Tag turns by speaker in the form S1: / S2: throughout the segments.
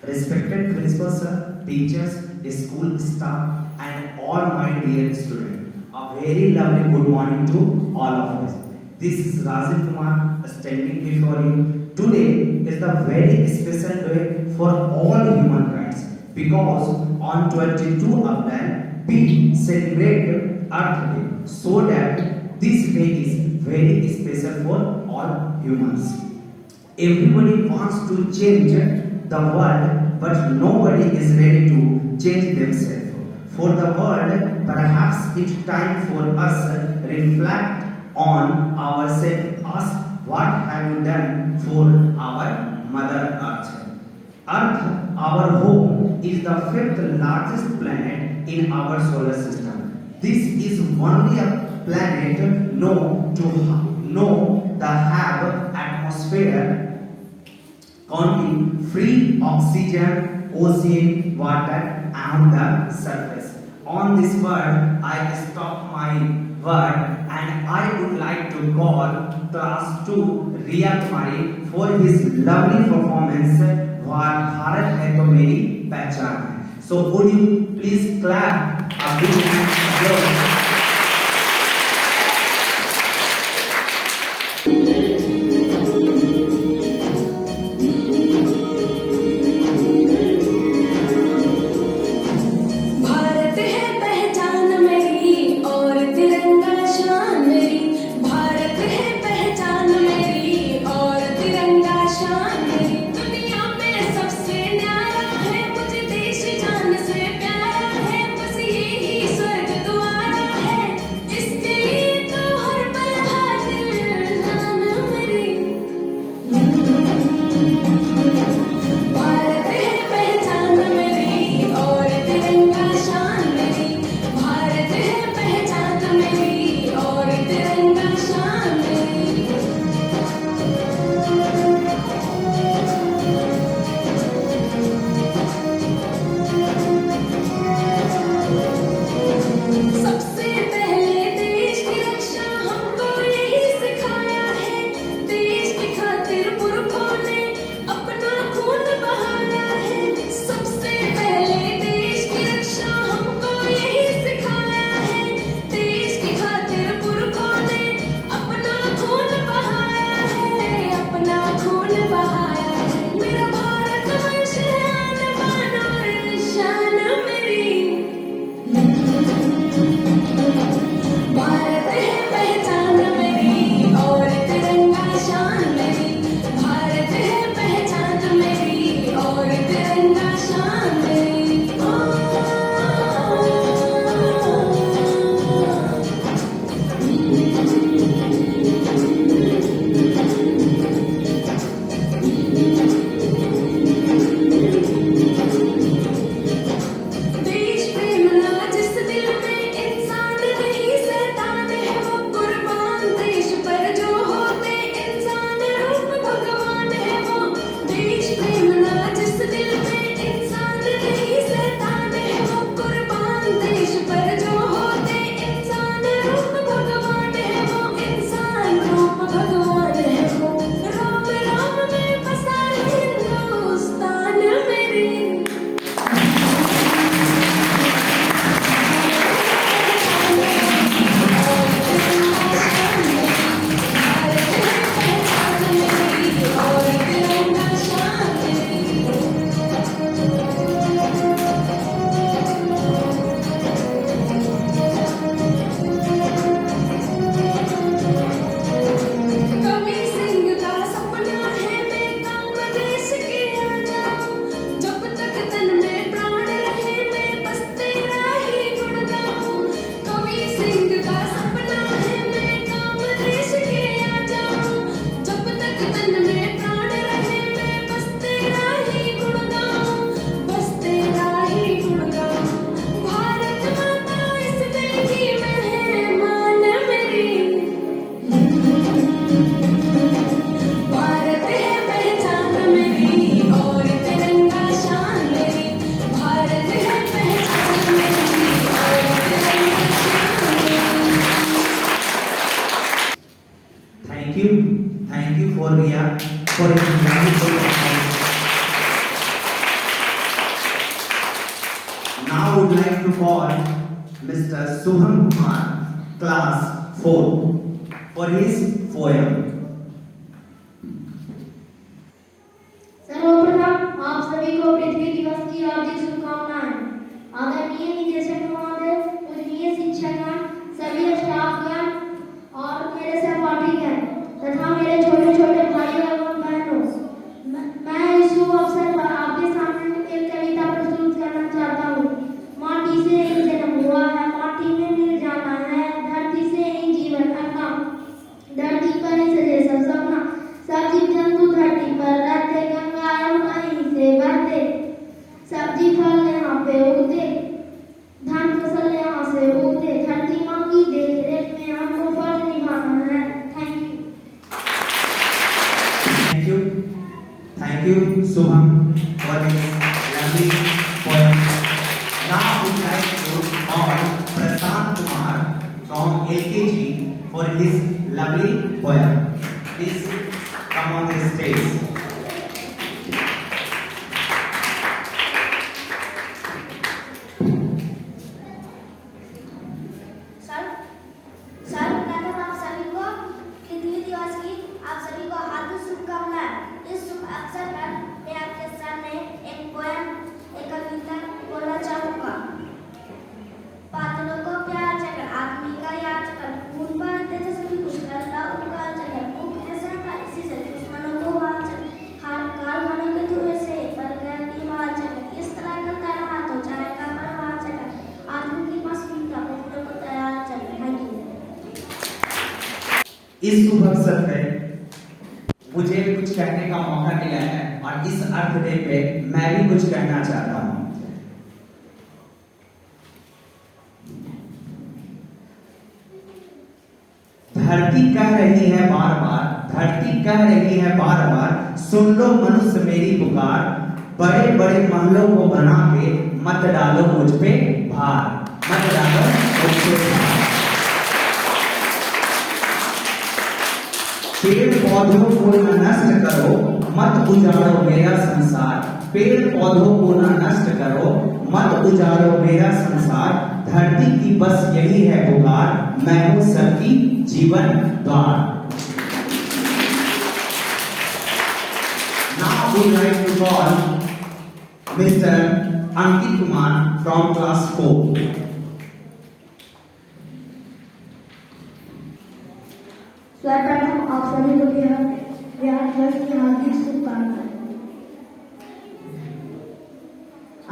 S1: Respected principal sir, teachers, school staff, and all my dear students, a very lovely good morning to all of us. This is Rajiv Kumar standing before you. Today is the very special day for all humankind because on 22 April we celebrate Earth Day, so that this day is very special for all humans. Everybody wants to change the world, but nobody is ready to change themselves. For the world, perhaps it's time for us to reflect on ourselves. Ask what have you done for our Mother Earth. Earth, our home, is the fifth largest planet in our solar system. This is only a planet known to have atmosphere containing free oxygen, ocean, water, and the surface. On this word, I stop my word and I would like to call class 2 Riya Kumari for his lovely performance. Bharat है तो मेरी पहचान है. So would you please clap a big hand? Thank you for Riya for his wonderful performance. would like to call Mr. Suham Kumar, class 4, for his poem.
S2: सर्वप्रथम आप सभी को पृथ्वी दिवस की हार्दिक शुभकामनाएं। आदरणीय निदेशक महोदय, पूजनीय शिक्षकगण, सभी स्टाफगण और मेरे सहपाठीगण तथा मेरे छोटे छोटे भाई एवं बहनों, मैं इस शुभ अवसर पर आपके सामने एक कविता प्रस्तुत करना चाहता हूँ। माटी से ही जन्म हुआ है, माटी में मिल जाना है, धरती से ही जीवन अपना, धरती पर ही सजे सब सपना, सब जीव जंतु धरती पर रहते, गंगा वहीं से बहते, सब्जी फल यहाँ पे उगते, धान फसल यहाँ से उगते, धरती माँ की देख रेख में हमको फर्ज निभाना है। Thank you.
S1: Thank you, Suham, for this lovely poem. Now I would like to call Prashant Kumar from LKG for his lovely poem. Please come on the stage.
S2: सर्वप्रथम आप सभी को पृथ्वी दिवस की आप सभी को हार्दिक शुभकामनाएं। इस शुभ अवसर पर मैं आपके सामने एक पोयम, एक कविता बोलना चाहूँगा। पातलों को प्यार चकर, आदमी का याद चकर, खून पर तेजस्वी कुछ करता उनका चकर, भूख ऐसा का इसी से दुश्मनों को वार चकर, हार काल मनो के धुएं से पर गया दीवार चकर, इस तरह करता रहा तो जाएगा परवार चकर, आदमी की मस्ती का पुत्र को तैयार चकर। Thank you.
S1: इस शुभ अवसर पे मुझे कुछ कहने का मौका मिला है और इस अर्थ डे पे मैं भी कुछ कहना चाहता हूँ। धरती कह रही है बार बार, धरती कह रही है बार बार, सुन लो मनुष्य मेरी पुकार, बड़े बड़े महलों को बना के मत डालो मुझ पे भार, मत डालो मुझ पे भार। पेड़ पौधों को न नष्ट करो, मत उजाड़ो मेरा संसार, पेड़ पौधों को न नष्ट करो, मत उजाड़ो मेरा संसार, धरती की बस यही है पुकार, मैं हूं सबकी जीवन द्वार। Now we would like to call Mr. Ankit Kumar from class 4.
S2: सर्वप्रथम आप सभी को बिहार दिवस की हार्दिक शुभकामनाएं।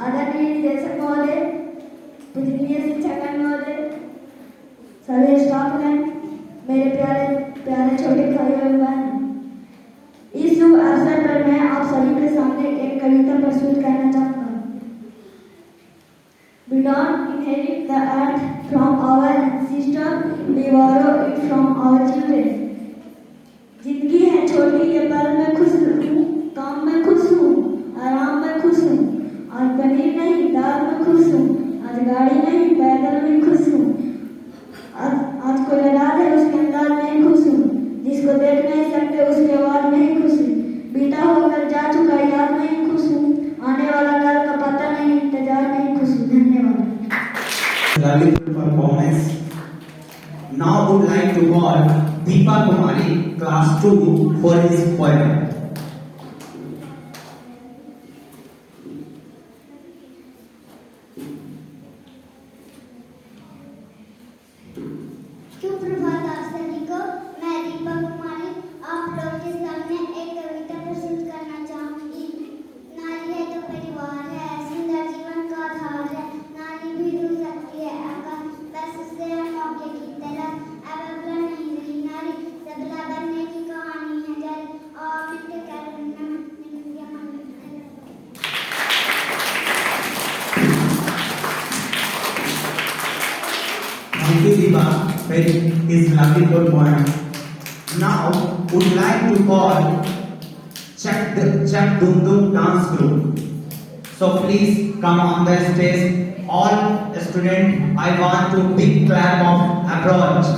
S2: आदरणीय निदेशक महोदय, पूजनीय शिक्षकगण महोदय, सभी स्टाफगण, मेरे प्यारे प्यारे छोटे भाई और बहन, इस शुभ अवसर पर मैं आप सभी के सामने एक कविता प्रस्तुत करना चाहूँगा। We don't inherit the earth from our ancestors, we borrow it from our children. जिंदगी है छोटी, ये पल में खुश हूँ, काम में खुश हूँ, आराम में खुश हूँ, आज पनीर नहीं दाल में खुश हूँ, आज गाड़ी नहीं पैदल में खुश हूँ, आज कोई रात है उसके अंदाज में ही खुश हूँ, जिसको देख नहीं सकते उसके आवाज में ही खुश हूँ, बीता होकर जा चुका याद में ही खुश हूँ, आने वाला कल का पता नहीं इंतजार में ही खुश हूँ। धन्यवाद।
S1: Lovely performance. Now would like to call Deepa Kumari, class 2, for his poem.
S2: सुप्रभात आप सभी को। मैं दीपा कुमारी आप लोग के सामने एक कविता प्रस्तुत करना चाहूंगी। नारी है तो परिवार है, सुंदर जीवन का आधार है, नारी भी ढूंढ सकती है आकाश, बस उससे है मौके की तलाश, अब अबला नहीं रही नारी, सबला बनने की कहानी है जारी, और मिलके कर
S1: Thank you, Deepa, for his lovely good poem. Now would like to call Chak Dum Dum dance group. So please come on the stage. All students, I want to big clap of approach.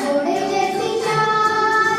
S2: घोड़े जैसी चाल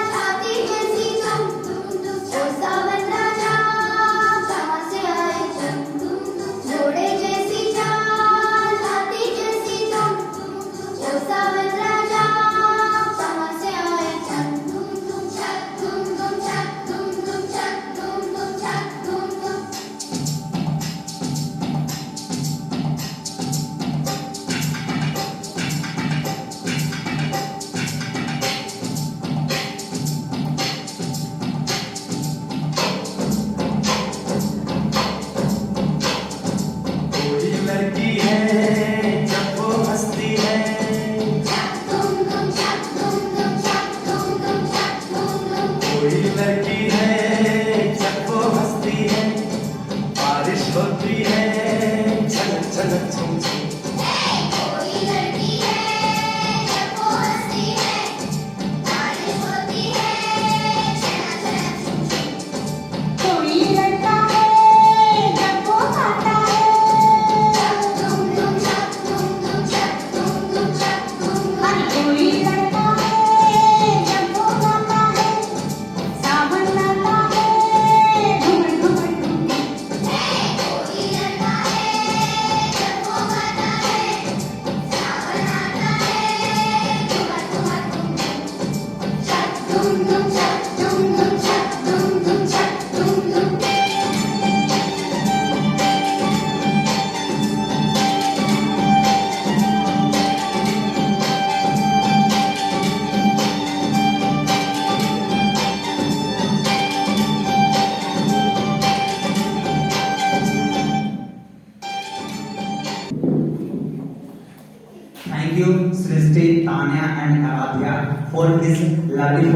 S1: Ananya and Aradhya for his lovely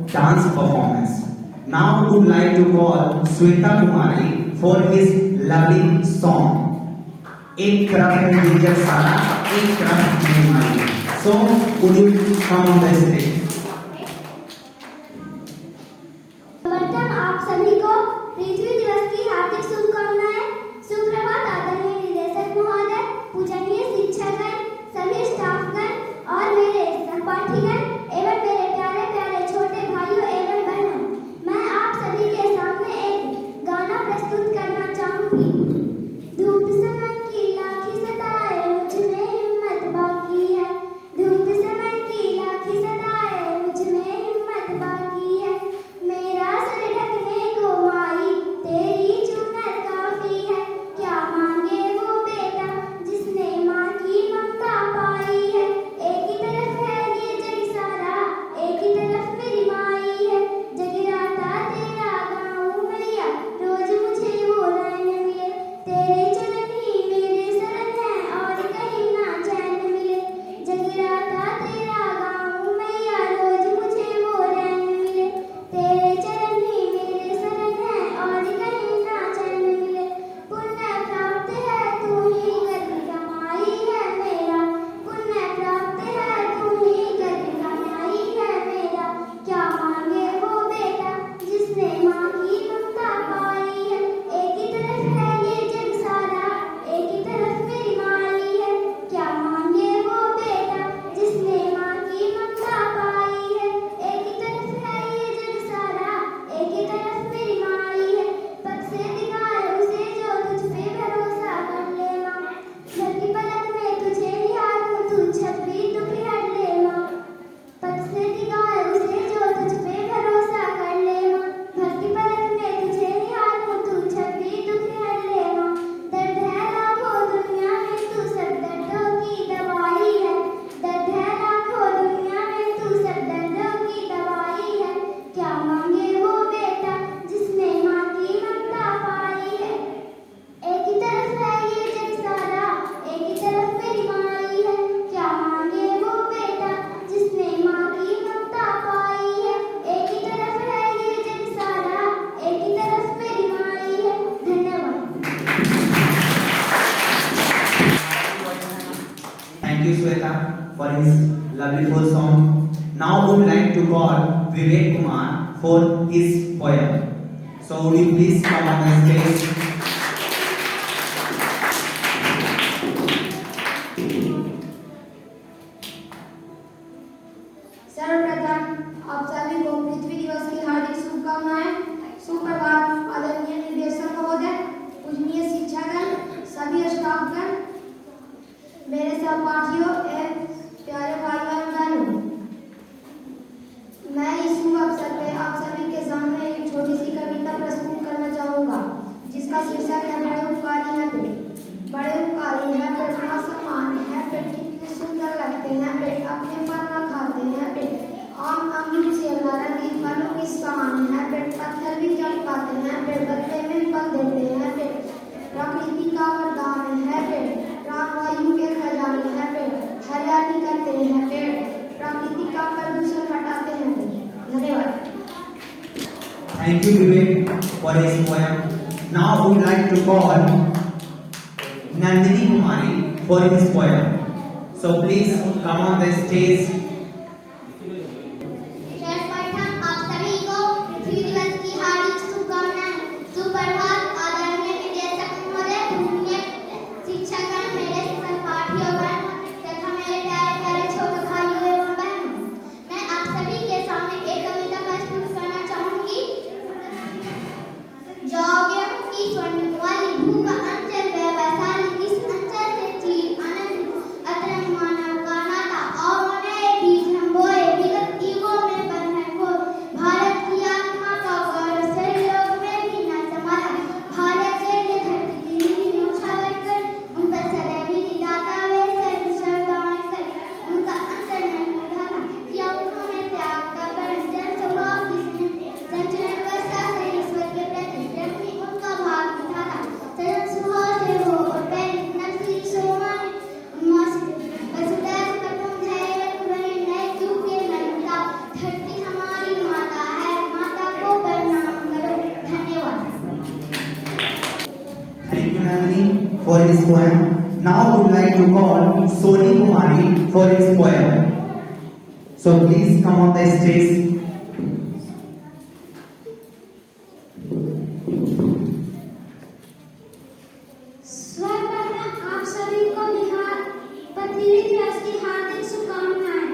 S1: dance performance. Now would like to call Sweta Kumari for his lovely song. एक तरफ है teacher सारा, एक तरफ है माली. So would you come on the stage?
S2: सर्वप्रथम आप सभी को पृथ्वी दिवस की हार्दिक शुभकामनाएं. सुप्रभात आदरणीय निदेशक महोदय, पूजनीय शिक्षकगण, सभी स्टाफगण और मेरे सहपाठीगण एवं मेरे प्यारे प्यारे छोटे भाइयों एवं बहनों. मैं आप सभी के सामने एक गाना प्रस्तुत करना चाहूंगी. धूप समय की लाखी सताए मुझ में हिम्मत बाकी है. धूप समय की लाखी सताए मुझ में हिम्मत बाकी है. मेरा सर ढकने को माई तेरी चुनर काफी है. क्या मांगे वो बेटा जिसने माँ की ममता पाई है. एक ही तरफ है ये जग सारा, एक ही तरफ मेरी माई है. जगराता तेरा गाँव मैया, रोज मुझे वो नैन मिले. तेरे चरण ही मेरे शरण है और कहीं ना चैन मिले. जगराता तेरा गाँव मैया, रोज मुझे वो नैन मिले. तेरे चरण ही मेरे शरण है और कहीं ना चैन मिले. पुण्य प्राप्त है तू ही कर कमाई है मेरा. पुण्य प्राप्त है तू ही कर कमाई है मेरा. क्या मांगे वो बेटा जिसने माँ की ममता पाई है. एक ही तरफ है ये जग सारा, एक ही तरफ मेरी माई है. क्या मांगे वो बेटा जिसने माँ की ममता पाई है. एक ही तरफ है ये जग सारा, एक ही तरफ मेरी माई है. पग से दिखाए उसे जो तुझ पे भरोसा कर ले माँ. घर की पलक में तुझे निहारूं, तू छवि तू बिहर ले माँ. पग से दिखाए उसे जो तुझ पे भरोसा कर ले माँ. घर की पलक में तुझे निहारूं, तू छवि तू बिहर ले माँ. दर्द है लाखों दुनिया में, तू सब दर्दों की दवाई है. दर्द है लाखों दुनिया में, तू सब दर्दों की दवाई है. क्या मांगे वो बेटा जिसने माँ की ममता पाई है. एक ही तरफ है ये जग सारा, एक ही तरफ मेरी माई है. क्या मांगे वो बेटा जिसने माँ की ममता पाई है. एक ही तरफ है ये जग सारा, एक ही तरफ मेरी माई है. धन्यवाद.
S1: Thank you, Sweta, for his lovely full song. Now would like to call Vivek Kumar for his poem. So would you please come on the stage?
S2: सर्वप्रथम आप सभी को पृथ्वी दिवस की हार्दिक शुभकामनाएं. सुप्रभात आदरणीय निदेशक महोदय, पूजनीय शिक्षकगण, सभी स्टाफगण, मेरे सहपाठियों एवं प्यारे भाइयों और बहनों. मैं इस शुभ अवसर पे आप सभी के सामने एक छोटी सी कविता प्रस्तुत करना चाहूंगा, जिसका शीर्षक है बड़े उपकारी है पेट. बड़े उपकारी है पेट, बड़ा सम्मान है पेट, कितने सुंदर लगते हैं पेट, अपने पर न खाते हैं पेट. आम अमरूद से नारंगी फलों की समान है पेट, पत्थर भी चढ़ पाते हैं पेट, बदले में फल देते हैं पेट. प्रकृति का वरदान है पेट, प्राणवायु के खजाने हैं पेट, हरियाली करते हैं पेट, प्रकृति का प्रदूषण हटाते हैं पेट. धन्यवाद.
S1: Thank you, Vivek, for his poem. Now would like to call Nandini Kumari for his poem. So please come on the stage.
S2: सर्वप्रथम आप सभी को पृथ्वी दिवस की हार्दिक शुभकामनाएं. सुप्रभात आदरणीय निदेशक महोदय, पूजनीय शिक्षकगण, मेरे सहपाठियों तथा मेरे प्यारे प्यारे छोटे भाइयों एवं बहनों. मैं आप सभी के सामने एक कविता प्रस्तुत करना चाहूंगी. जाओगे की स्वर्ण वाली भू का अंचल व वैशाली, इस अंचल से चीर अनंत अतरंग मानव का नाता और उन्हें भी
S1: for his poem. Now would like to call Soni Kumari for his poem. So please come on the stage.
S2: सर्वप्रथम आप सभी को बिहार पृथ्वी दिवस की हार्दिक शुभकामनाएं।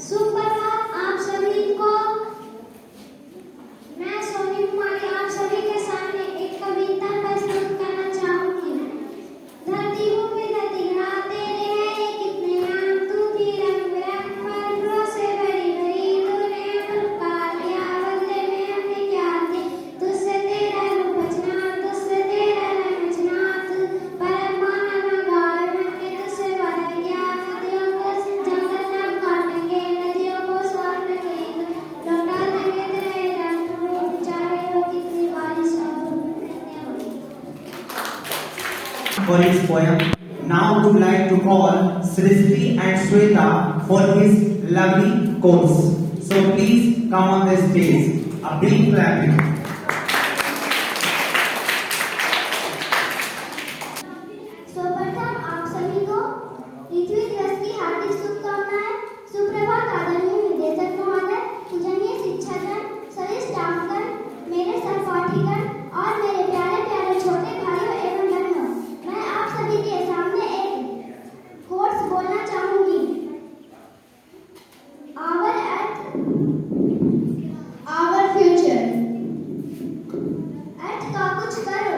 S2: सुप्रभात आप सभी को। मैं सोनी कुमारी आप सभी के सामने एक कविता प्रस्तुत करना चाहूंगी। धरती हूँ मैं धरती हाँ तेरे हैं ये कितने नाम तू भी रंग बिरंग फूलों से भरी भरी तूने पुकार दिया बदले में हमने क्या दी तुझसे तेरा रूप बचना तुझसे तेरा रंग बचना तू परम मानव गाय बन के तुझसे वादा किया नदियों को जंगल न काटेंगे नदियों को स्वार रखेंगे लौटा देंगे तेरे रंग रूप चाहे हो कितनी बारिश हो।
S1: For his poem. Now would like to call Srishti and Shweta for his lovely quotes. So please come on the stage. A big clapping.
S2: सर्वप्रथम आप सभी को पृथ्वी दिवस की हार्दिक शुभकामनाएं। सुप्रभात आदरणीय निदेशक महोदय, पूजनीय शिक्षकगण, सभी स्टाफगण, मेरे सहपाठीगण और मेरे प्यारे प्यारे छोटे भाइयों एवं बहनों, मैं आप सभी के सामने एक कोट्स बोलना चाहूंगी। Our earth, our future. अर्थ का कुछ करो।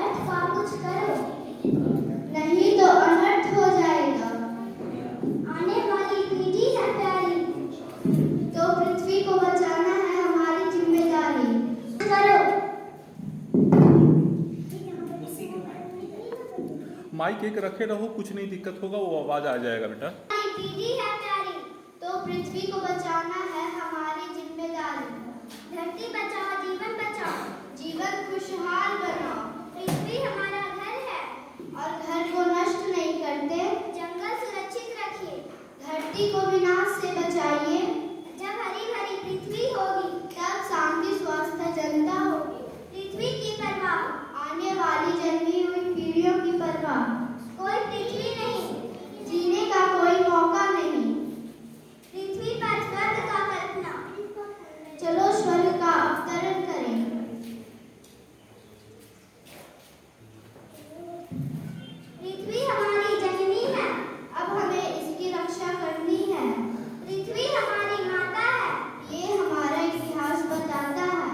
S2: अर्थ का कुछ करो, नहीं तो अनर्थ हो जाएगा। आने वाली पीढ़ी है प्यारी, तो पृथ्वी को बचाना है हमारी जिम्मेदारी। करो।
S3: माइक एक रखे रहो, कुछ नहीं दिक्कत होगा, वो आवाज आ जाएगा बेटा।
S2: हमारी पीढ़ी है प्यारी, तो पृथ्वी को बचाना है हमारी जिम्मेदारी। धरती बचाओ जीवन बचाओ, जीवन खुशहाल बनाओ। पृथ्वी हमारा घर है और घर को नष्ट नहीं करते। जंगल सुरक्षित रखिए, धरती को विनाश से बचाइए। जब हरी भरी पृथ्वी होगी तब शांति स्वास्थ्य जनता होगी। पृथ्वी की परवाह, आने वाली जन्मी हुई पीढ़ियों की परवाह। कोई पृथ्वी नहीं, जीने का कोई मौका नहीं। पृथ्वी पर स्वर्ग का कल्पना, चलो स्वर्ग का अवतरण करें। पृथ्वी हमारी जननी है, अब हमें इसकी रक्षा करनी है। पृथ्वी हमारी माता है, ये हमारा इतिहास बताता है।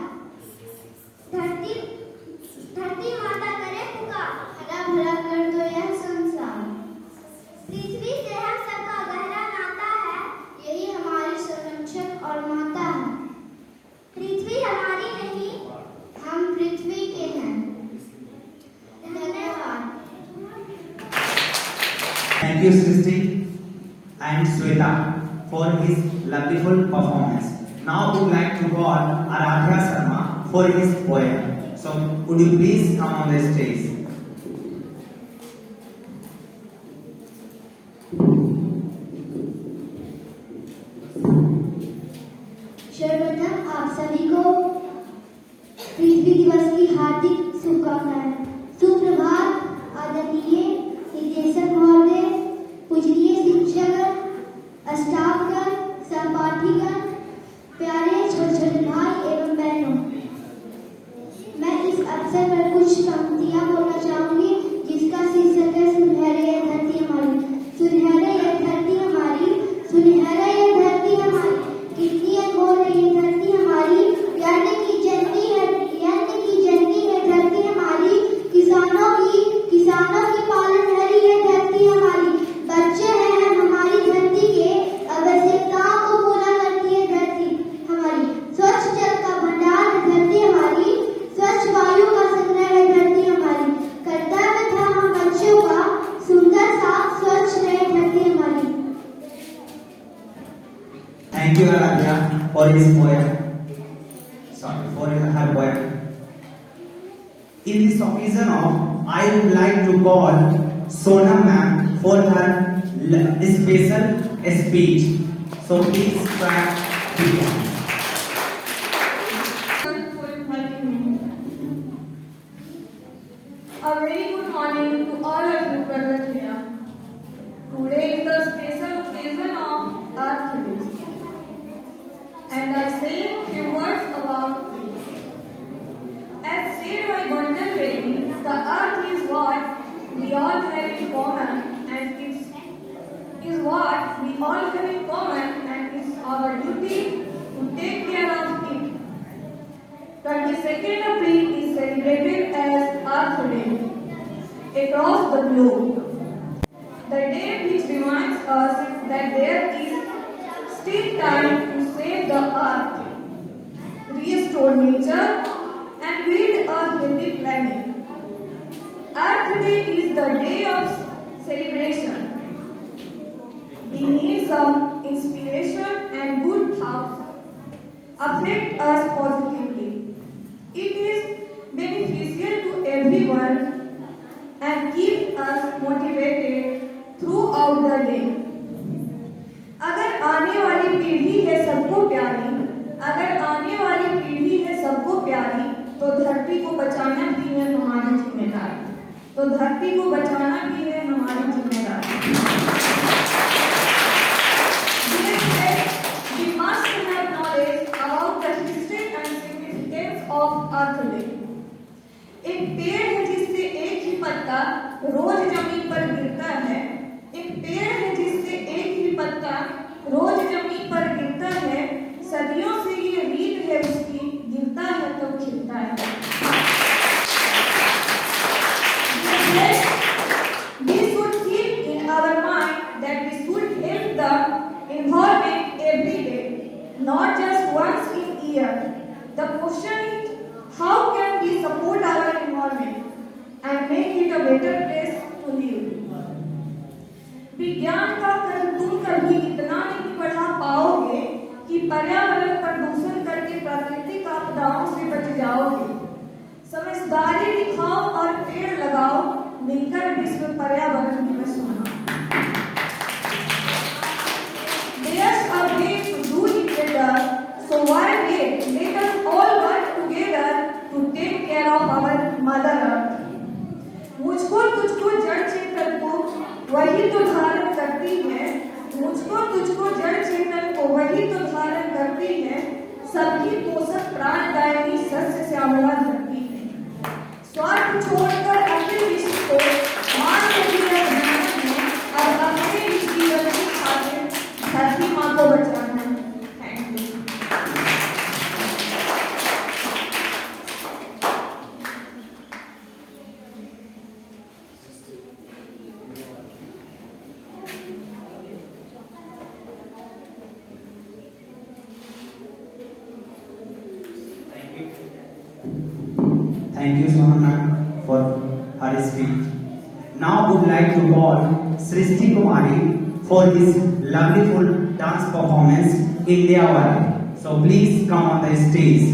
S2: धरती माता करे पुकार, हरा भरा कर दो यह संसार। पृथ्वी से हम सबका गहरा नाता है, यही हमारी संरक्षक और माता है। पृथ्वी हमारी नहीं, हम पृथ्वी के हैं। धन्यवाद।
S1: Thank you, Srishti and Shweta, for his lovelyful performance. Now would like to call Aradhya Sharma for his poem. So would you please come on the stage?
S2: सर्वप्रथम आप सभी को पृथ्वी दिवस की हार्दिक शुभकामनाएं। सुप्रभात आदरणीय निदेशक महोदय, पूजनीय शिक्षकगण, स्टाफगण, सहपाठीगण, प्यारे छोटे छोटे भाई एवं बहनों, मैं इस अवसर पर कुछ पंक्तियां बोलना चाहूंगी जिसका शीर्षक है सुनहरे ये धरती हमारी। सुनहरे ये धरती हमारी, सुनहरे ये धरती हमारी, कितनी अनमोल है ये धरती हमारी। यानी कि जननी है धरती हमारी। किसानों की पालनहारी है धरती हमारी। बच्चे हैं हम हमारी धरती के, आवश्यकताओं को पूरा करती है धरती हमारी। स्वच्छ जल का भंडार है धरती हमारी, स्वच्छ वायु का संग्रह है धरती हमारी। कर्तव्य था हम बच्चों का, सुंदर साफ स्वच्छ रहे धरती हमारी।
S1: Thank you, Aradhya, for his poem. Sorry, for her poem. In this occasion I would like to call Sonam ma'am for her special speech. So please clap.
S4: A very good morning to all of you present here. Today is the special occasion of Earth Day. And I say a few words about this. As said by Gordon Reddy, the earth is what we all have in common and it's our duty to take care of it. 22nd April is celebrated as Earth Day across the globe. The day which reminds us that there is still time to save the earth, restore nature, and build a healthy planet. Earth Day is the day of celebration. We need some inspiration and good thoughts affect us positively. It is beneficial to everyone and keep us motivated throughout the day. अगर आने वाली पीढ़ी है सबको प्यारी, तो धरती को बचाना भी है हमारी जिम्मेदारी। We must have knowledge about the history and significance of Earth Day. एक पेड़ है जिससे एक ही पत्ता रोज जमीन पर गिरता है। सदियों से ये रीत है उसकी, गिरता है तो खिलता है। We should keep in our mind that we should help the environment every day, not just once in a year. The question is, how can we support our environment and make it a better place to live? विज्ञान का तुम कभी इतना नहीं पढ़ा पाओगे कि पर्यावरण प्रदूषण करके प्राकृतिक आपदाओं से बच जाओगे। समझदारी दिखाओ और पेड़ लगाओ, मिलकर विश्व पर्यावरण दिवस मनाओ। There's a way to do it better, so why wait? Let us all work together to take care of our Mother Earth. मुझको तुझको जड़ चेतन को वही तो धारण करती है, सबकी पोषक प्राणदायिनी सस्य श्यामला धरती है। स्वार्थ छोड़कर अपने विश्व को मान सकिए और अपने जीवन की खातिर धरती माँ को बचाना। Thank you.
S1: Thank you, Sohana, for her speech. Now I would like to call Srishti Kumari for this lovely full dance performance in their work. So please come on the stage.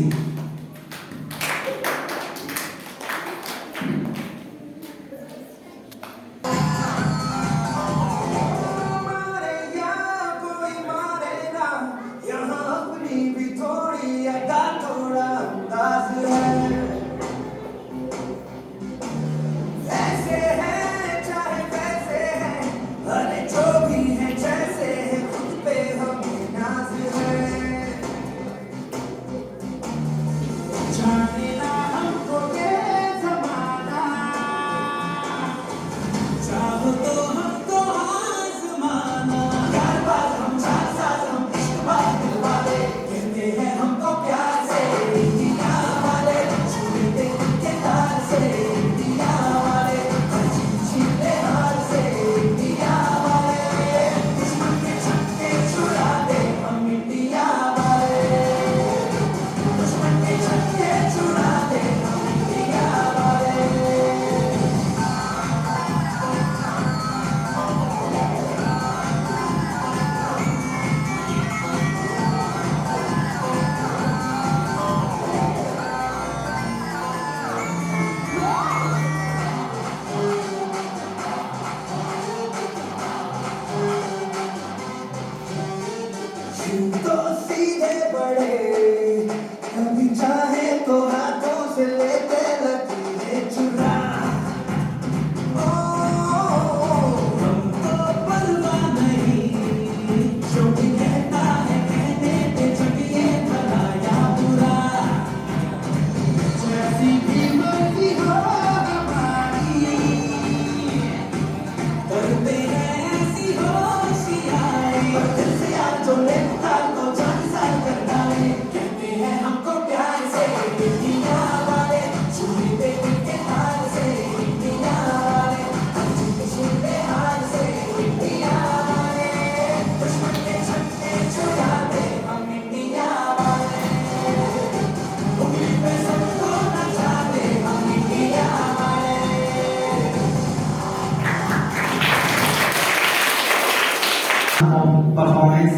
S1: performance.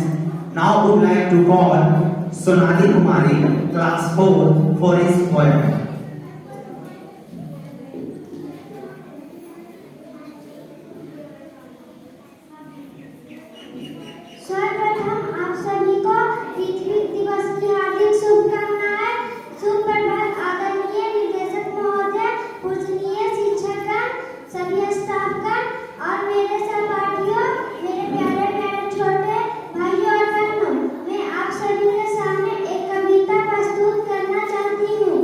S1: Now would like to call Sonali Kumari, class 4, for his poem.
S2: सर्वप्रथम आप सभी को पृथ्वी दिवस की हार्दिक शुभकामनाएं। सुप्रभात आदरणीय निर्देशक महोदय, पूजनीय शिक्षकगण, सभी स्टाफगण और मेरे सहपाठियों, मेरे प्यारे प्यारे छोटे भाइयों और बहनों, मैं आप सभी के सामने एक कविता प्रस्तुत करना चाहती हूँ।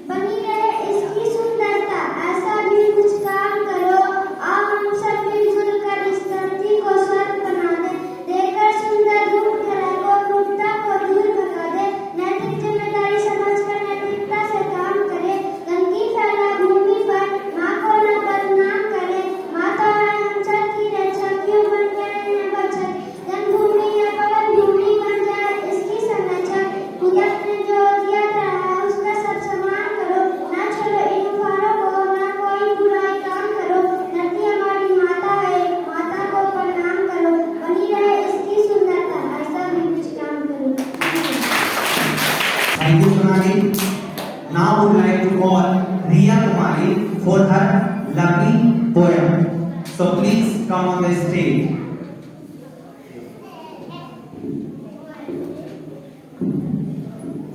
S2: बनी रहे इसकी सुंदरता, ऐसा भी कुछ काम करो, आओ हम सब मिलजुल कर इस धरती को स्वर्ग बना दें, देकर सुंदर रूप ग्रह को क्रूरता को दूर भगा दे, नैतिक जिम्मेदारी समझकर नैतिकता से काम करे, गंदगी फैला भूमि पर माँ को न बदनाम करे, माता है हम सब की रक्षक, क्यों बन गए हैं बचक, जन्मभूमि है पवन भूमि बन जाए इसकी संरक्षक, कुदरत ने जो दिया है उसका सब सम्मान करो, न छोड़ो इन उपहारों को, न कोई बुराई काम करो, धरती हमारी माता है, माता को प्रणाम करो, बनी रहे इसकी सुंदरता, ऐसा भी कुछ काम करो।
S1: Thank you, Sonali. Now would like to call Riya Kumari for her lovely poem. So please come on the stage.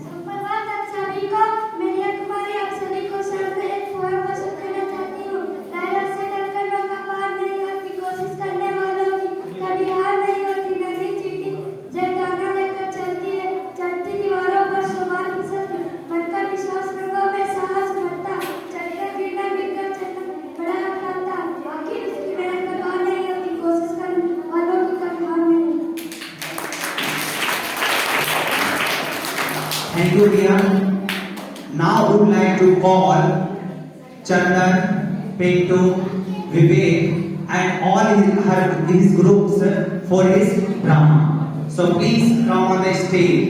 S2: सुप्रभात आप सभी को, मैं रिया कुमारी आप सभी को सामने एक पोएम प्रस्तुत करना चाहती हूँ। लहरों से डरकर नौका पार नहीं होती, कोशिश करने वालों की कभी हार नहीं होती, नदी चीटी जलदाना लेकर चलती है, चढ़ती दीवारों पर सवार फिसलती, बनकर विश्वास रंगों में साहस भरता, चढ़कर गिरना गिरकर चलना बड़ा अफराता, आखिर उसकी मेहनत पर हार नहीं होती, कोशिश करने वालों की कभी हार नहीं होती।
S1: Thank you, Riya. Now would like to call Chandan, Pintu, Vivek, and all his groups for his drama. So please come on the stage.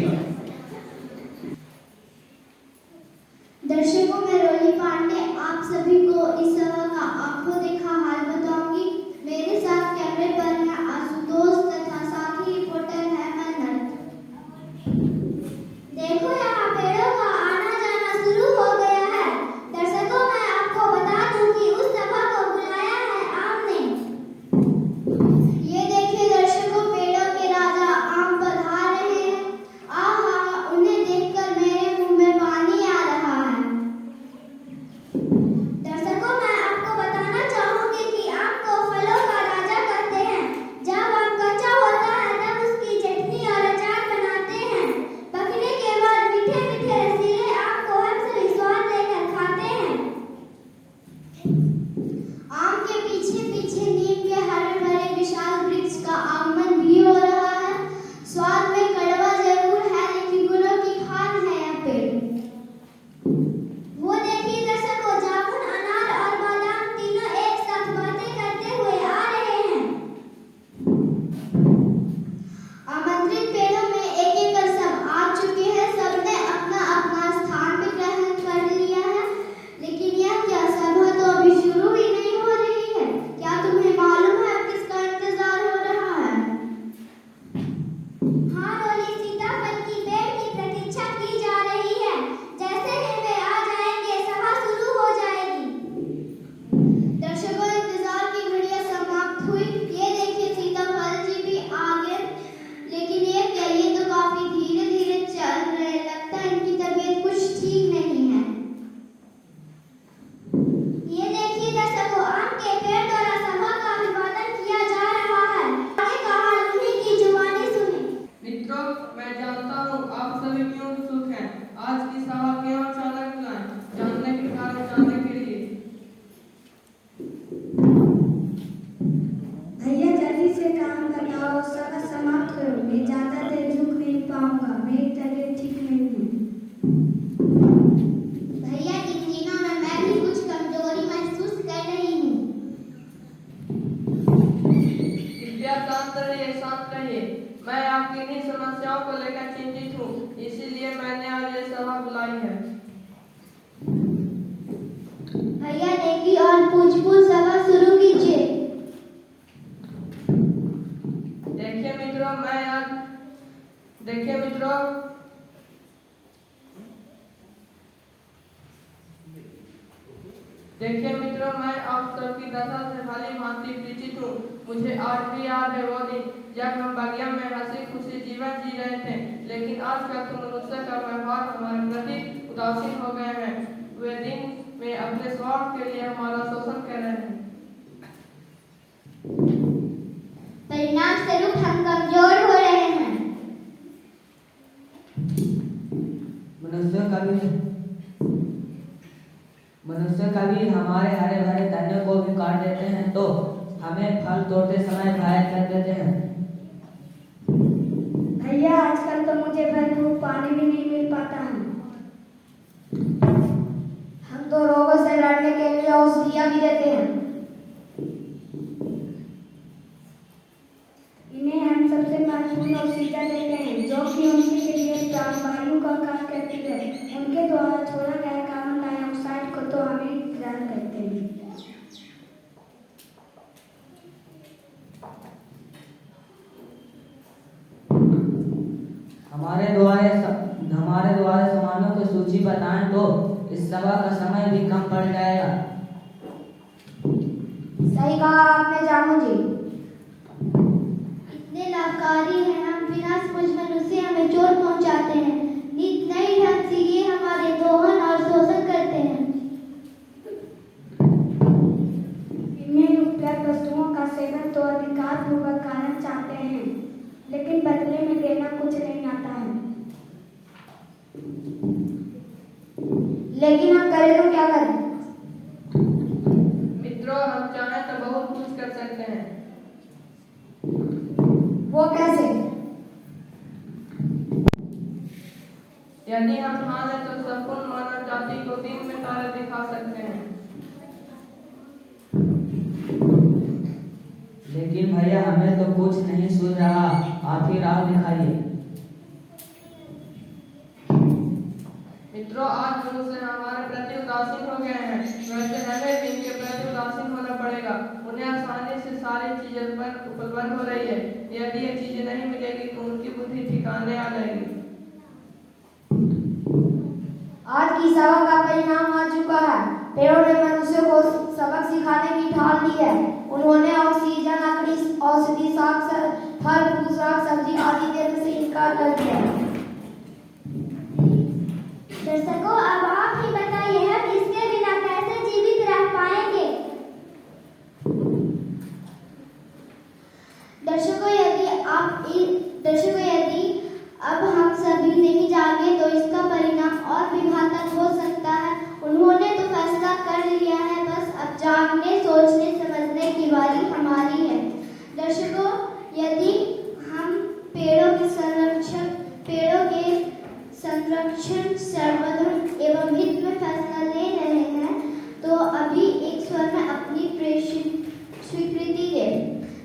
S2: दर्शकों, मैं रोली पांडे आप सभी को इस सभा का आंखों देखा हाल बताऊंगी। मेरे साथ कैमरे पर है आशुतोष तथा साथी रिपोर्टर है मन्नत। देखो यहाँ पेड़ों का आना जाना शुरू हो गया है। दर्शकों, मैं आपको बता दूं कि उस सभा को बुलाया है आम ने। ये देखिए दर्शकों, पेड़ों के राजा आम पधार रहे हैं। आहा, उन्हें देखकर मेरे मुंह में पानी आ रहा है। दर्शकों, मैं आपको बताना चाहूंगी कि आम को फलों का राजा कहते हैं। जब आम कच्चा होता है तब उसकी चटनी और अचार बनाते हैं। पकने के बाद मीठे मीठे रसीले आम को हम सभी स्वाद लेकर खाते हैं। आम के पीछे पीछे नीम के हरे भरे विशाल वृक्ष का आगमन भी हो रहा है। स्वाद में कड़वा जरूर है, लेकिन गुणों की खान है यह पेड़। वो देखिए दर्शकों, जामुन, अनार और बादाम तीनों एक साथ बातें करते हुए आ रहे हैं। आमंत्रित पेड़ों में एक एक कर सब आ चुके हैं। सबने अपना अपना स्थान भी ग्रहण कर लिया है। लेकिन यह क्या, सभा तो अभी शुरू ही नहीं हो रही है। क्या तुम्हें मालूम है किसका इंतजार हो रहा है? हाँ रोली, सीताफल की पेड़ की प्रतीक्षा की जा रही है। जैसे ही वे आ जाएंगे सभा शुरू हो जाएगी। दर्शकों, इंतजार की घड़ियां समाप्त हुई। ये देखिए सीताफल जी भी आ गए। लेकिन ये क्या, ये तो काफी धीरे धीरे चल रहे, लगता है इनकी तबीयत कुछ ठीक नहीं है। ये देखिए दर्शकों, आम के पेड़ द्वारा सभा का अभिवादन किया जा रहा है। आगे का हाल उन्हीं की जुबानी सुने।
S5: मित्रों, मैं जानता हूँ आप सभी क्यों उत्सुक हैं। आज की सभा क्यों अचानक बुलाएं, जानने के कारण जानने के लिए।
S2: भैया जल्दी से काम बताओ, सभा समाप्त करो। मैं ज्यादा देर झुक नहीं पाऊंगा, मेरी तबीयत ठीक नहीं है। भैया इन दिनों में मैं भी कुछ कमजोरी महसूस कर रही हूँ।
S5: कृपया शांत रहिए, शांत रहिए। मैं आपकी इन्हीं समस्याओं को लेकर चिंतित हूँ, इसीलिए मैंने आज ये सभा बुलाई है।
S2: भैया नेकी और पूछ-पूछ सभा शुरू कीजिए।
S5: देखिए मित्रों, देखिए मित्रों, मैं आप सबकी दशा से भली भांति परिचित हूँ। मुझे आज भी याद है वो दिन जब हम बगिया में हंसी खुशी जीवन जी रहे थे, लेकिन आजकल तो मनुष्य का व्यवहार हमारे प्रति उदासीन हो गए हैं। वे दिन में अपने स्वार्थ के लिए हमारा शोषण कर रहे हैं।
S2: परिणाम स्वरूप हम कमजोर हो रहे हैं।
S6: मनुष्य कभी हमारे हरे भरे तने को भी काट देते हैं, तो हमें फल तोड़ते समय घायल कर देते हैं।
S2: भैया, आजकल तो मुझे भरपूर पानी भी नहीं मिल पाता है। हम तो रोगों से लड़ने के लिए औषधियाँ भी देते हैं। इन्हें हम सबसे महत्वपूर्ण ऑक्सीजन देते हैं, जो कि उनके लिए प्राणवायु का काम करती है। उनके द्वारा छोड़ा गया कार्बन डाइऑक्साइड को तो हमें ग्रहण करते हैं।
S6: हमारे द्वारा सामानों की सूची बताएं तो इस सभा का समय भी कम पड़ जाएगा।
S2: सही कहा आपने जानू जी। इतने लाभकारी हैं, हम बिना समझ मनुष्य हमें चोट पहुंचाते हैं। नित नई ढंग से ये हमारे दोहन और शोषण करते हैं। इनमें उपलब्ध वस्तुओं का सेवन तो अधिकार पूर्वक कारण चाहते हैं, लेकिन बदले में देना कुछ नहीं आता है। लेकिन हम करें तो क्या करें?
S5: मित्रों, हम चाहें तो बहुत कुछ कर सकते हैं।
S2: वो कैसे?
S5: यदि हम ठाने तो संपूर्ण मानव जाति को दिन में तारे दिखा सकते हैं।
S6: लेकिन भैया, हमें तो कुछ नहीं सुन रहा, आप ही राह दिखाइए।
S5: मित्रों, आज मनुष्य हमारे प्रति उदासीन हो गए हैं, वैसे हमें भी इनके प्रति उदासीन होना पड़ेगा। उन्हें आसानी से सारी चीजें पर उपलब्ध हो रही है। यदि ये चीजें नहीं मिलेगी तो उनकी बुद्धि ठिकाने आ जाएगी।
S2: आज की सभा का परिणाम आ चुका है। पेड़ों ने मनुष्य को सबक सिखाने की ठान ली है। उन्होंने ऑक्सीजन, लकड़ी, औषधि, फल, फूल, साग सब्जी आदि देने से इनकार कर दिया। दर्शकों, अब आप ही बताइए, हम इसके बिना कैसे जीवित रह पाएंगे? दर्शकों, यदि अब हम सभी नहीं जागे तो इसका परिणाम और भी घातक हो सकता है। उन्होंने तो फैसला कर लिया है, बस अब जागने, सोचने, समझने की बारी हमारी है। दर्शकों, यदि हम पेड़ों के संरक्षण, संवर्धन एवं हित में फैसला ले रहे हैं, तो अभी एक स्वर में अपनी स्वीकृति दें।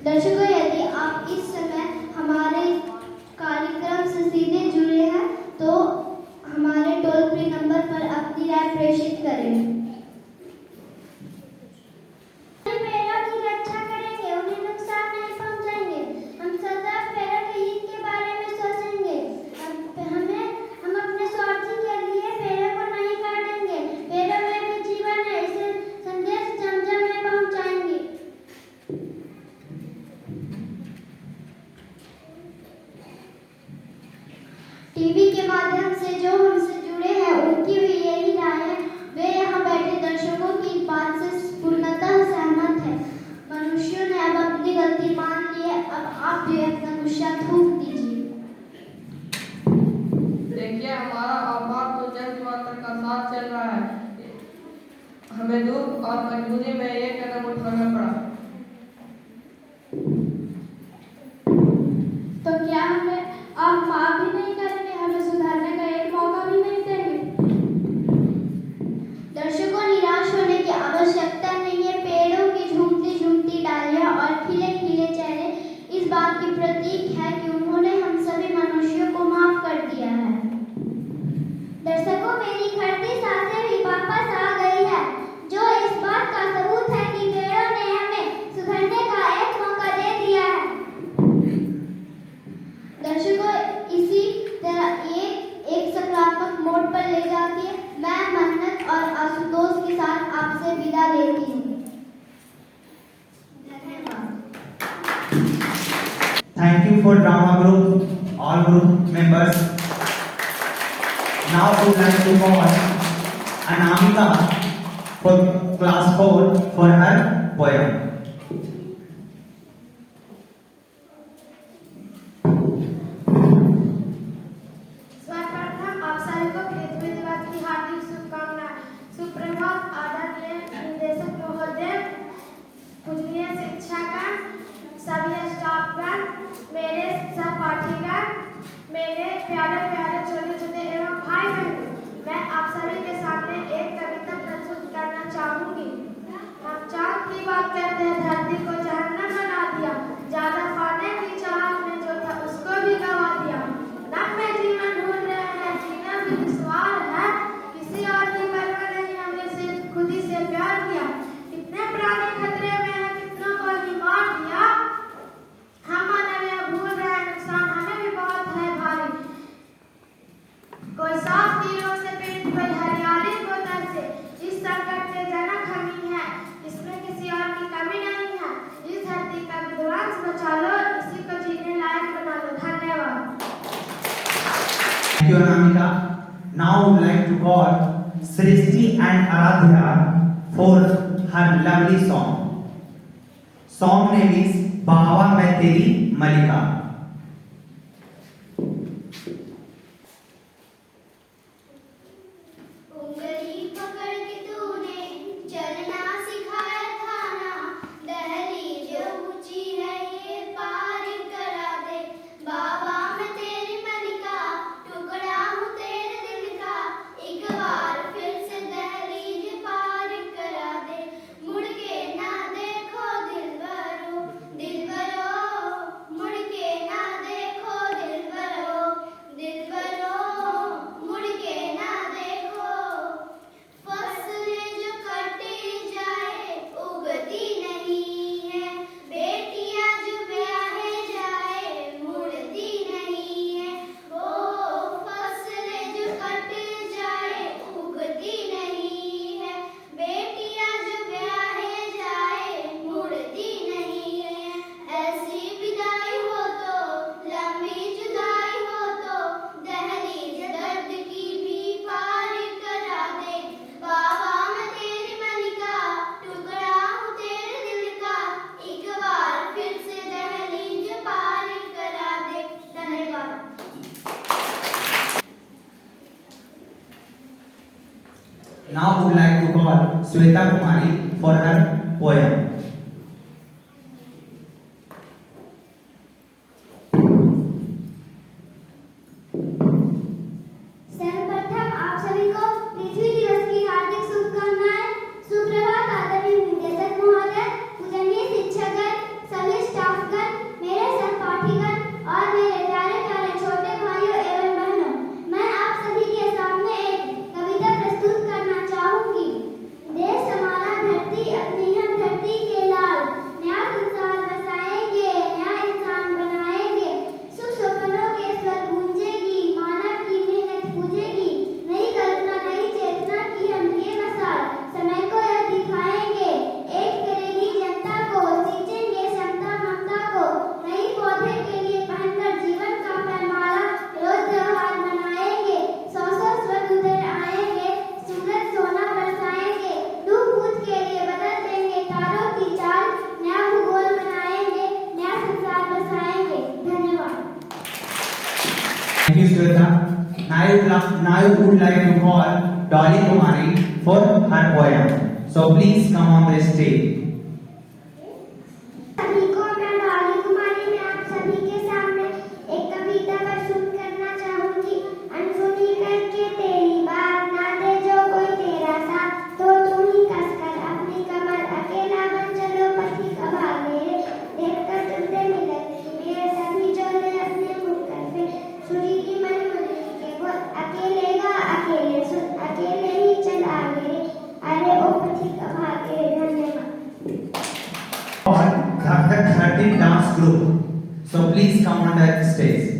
S2: दर्शकों, यदि आप इस समय हमारे कार्यक्रम से सीधे जुड़े हैं, तो हमारे टोल फ्री नंबर पर अपनी राय प्रेषित करें। पेड़ों की रक्षा करेंगे, उन्हें नुकसान नहीं पहुंचाएंगे। हम सदैव पेड़ों के हित के बारे में सोचेंगे। हम अपने स्वार्थ के लिए
S1: for drama group, all group members. Now we would like to call Anamika for class 4 for her poem.
S2: सर्वप्रथम आप सभी को पृथ्वी दिवस की हार्दिक शुभकामनाएं। सुप्रभात आदरणीय निदेशक महोदय, पूजनीय शिक्षकगण, सभी स्टाफगण, मेरे सहपाठीगण, मेरे प्यारे प्यारे छोटे छोटे एवं भाई बहन, मैं आप सभी के सामने एक कविता प्रस्तुत करना चाहूंगी। हम चाँद की बात करते हैं, धरती को जहन्नम बना दिया, ज्यादा पाने की चाहत में जो था उसको भी गवा दिया। नम में जीवन ढूंढ रहे हैं, जीना भी दुश्वार है, किसी और की परवाह नहीं, हमने सिर्फ खुद ही से प्यार किया। कितने प्राणी खतरे में हैं, कितनों को ही मार दिया। हम मानव भूल रहे हैं, नुकसान हमें भी बहुत है भारी। कोई साफ तीरों से पीड़ित, कोई हरियाली को तरसे, इस संकट के जनक हम ही हैं, इसमें किसी और की कमी नहीं है। इस धरती का विध्वंस बचा लो, इसी को जीने लायक बना लो। धन्यवाद।
S1: Thank you, Anamika. Now I would like to call Srishti and Aradhya for her lovely song. Song name is बाबा मैं तेरी मलिका.
S2: उंगली पकड़ के तूने चलना सिखाया था ना, दहलीज जो ऊंची है ये पार करा दे। बाबा मैं तेरी मलिका, टुकड़ा हूँ तेरे दिल का, एक बार फिर से दहलीज पार करा दे। मुड़ के ना देखो दिलबरो, दिलबरो, मुड़ के ना देखो दिलबरो, दिलबरो, मुड़ के ना देखो। फसलें जो कटी जाए उगती नहीं है, बेटियां जो ब्याहे जाए मुड़ती नहीं है। ओ फसलें जो कट जाए उगती नहीं है, बेटियां जो ब्याहे जाए मुड़ती नहीं है। ऐसी विदाई हो तो, लंबी जुदाई हो तो, दहलीज दर्द की भी पार करा दे। बाबा मैं तेरी मलिका, टुकड़ा हूँ तेरे दिल का, एक बार फिर से दहलीज पार करा दे। धन्यवाद।
S1: Now I would like to call Sweta Kumari for her poem.
S2: सर्वप्रथम आप सभी को पृथ्वी दिवस की हार्दिक शुभकामनाएं। सुप्रभात आदरणीय निदेशक महोदय, पूजनीय शिक्षकगण, सभी स्टाफगण, मेरे सहपाठीगण और मेरे प्यारे प्यारे छोटे भाइयों एवं बहनों, मैं आप सभी के सामने एक कविता प्रस्तुत करना चाहूंगी। देश हमारा धरती अपनी हम धरती के लाल, नया संसार बसाएंगे, नया इंसान बनाएंगे, सुख सपनों के स्वर गूंजेगी, मानव की मेहनत पूजेगी, नई कल्पना नई चेतना की हम ये मसाल, समय को यह दिखाएंगे, एक करेगी जनता को, सींचेंगे क्षमता ममता को, नई पौधे के लिए पहनकर जीवन का पैमाला, रोज त्योहार मनाएंगे, सौ सौ स्वर्ग उतर आएंगे, सूरज सोना बरसाएंगे, डूब कूद के लिए बदल देंगे तारों की चाल, नया भूगोल बनाएंगे, नया संसार बसाएंगे। धन्यवाद।
S1: Thank you, Sweta. Now I would like to call Dolly Kumari for her poem. So please come on the stage.
S2: सभी को मैं डॉली कुमारी में आप सभी के सामने एक कविता प्रस्तुत करना चाहूंगी। अनसुनी करके तेरी बात ना दे जो कोई तेरा साथ, तो तू ही कस कर अपनी कमर, अकेला बन चलो पथी कबा मेरे, देखकर तुझसे मिले मेरे सभी जोड़े अपने मुकर पे, सुरी की मन मुरी के बोल, अकेले गा अकेले सुन, अकेले ही चला मेरे, अरे ओ पथी कबा के। धन्यवाद।
S1: Or the 13 dance group. So please come on that stage.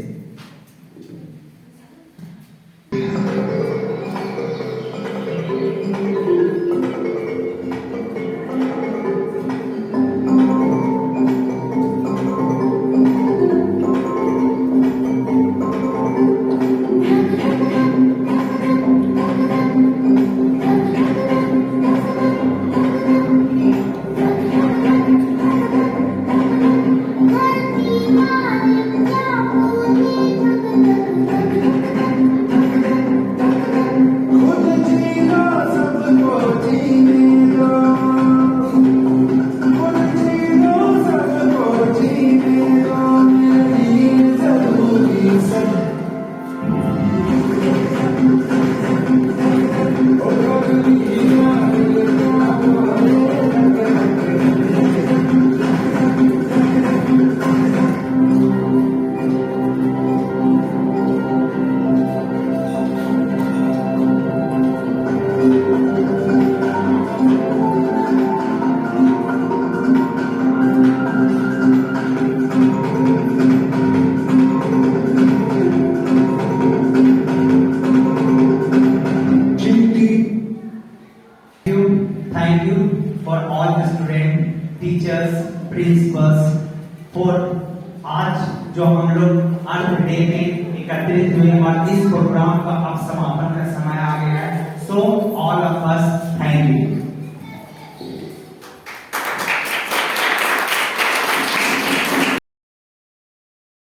S1: Teachers, principles for आज जो हम लोग अर्थ डे में एकत्रित हुए और इस प्रोग्राम का अब समापन का समय आ गया है। So all of us thank you.